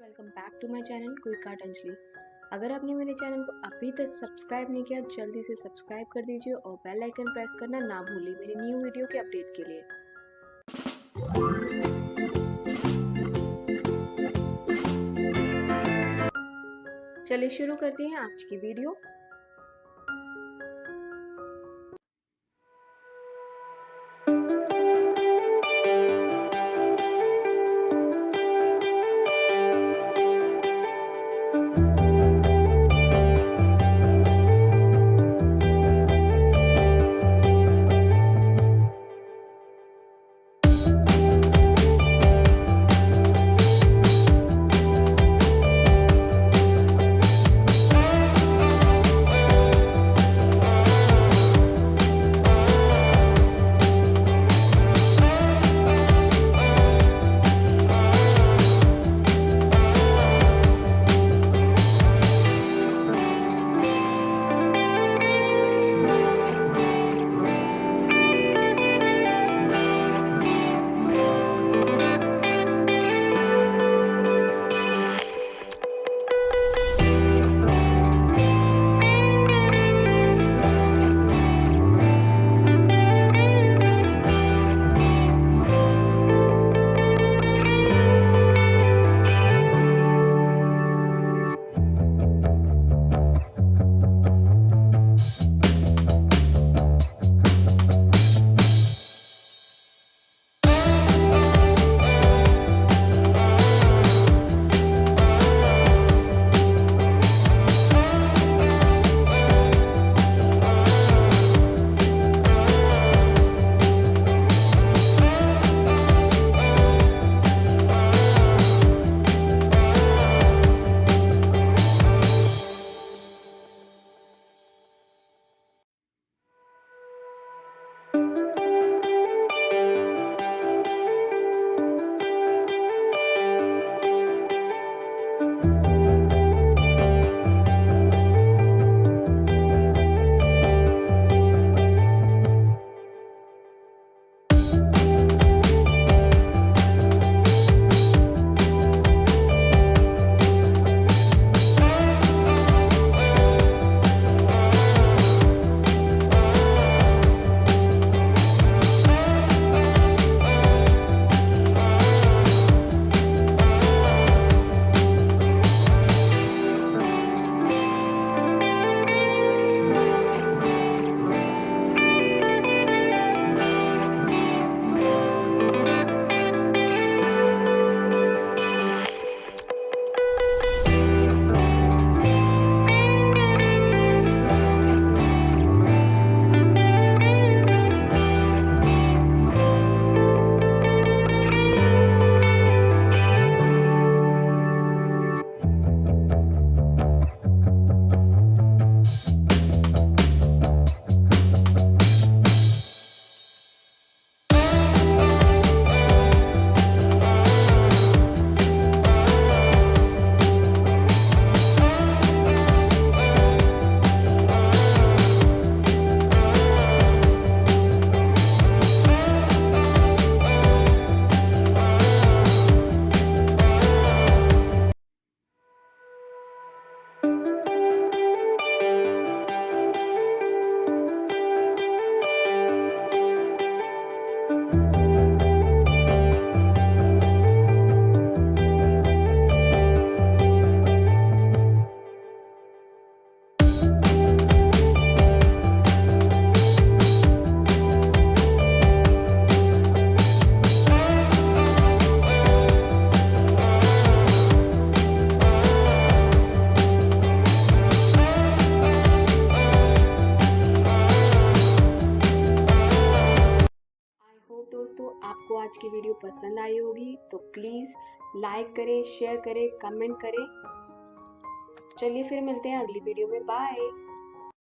Welcome back to my channel क्विकार्टंजलि। अगर आपने मेरे चैनल को अभी तक सब्सक्राइब नहीं किया, जल्दी से सब्सक्राइब कर दीजिए और बेल आइकन प्रेस करना ना भूलिए मेरी न्यू वीडियो के अपडेट के लिए। चलिए शुरू करते हैं आज की वीडियो। दोस्तों, आपको आज की वीडियो पसंद आई होगी तो प्लीज़ लाइक करें, शेयर करें, कमेंट करें। चलिए फिर मिलते हैं अगली वीडियो में। बाय।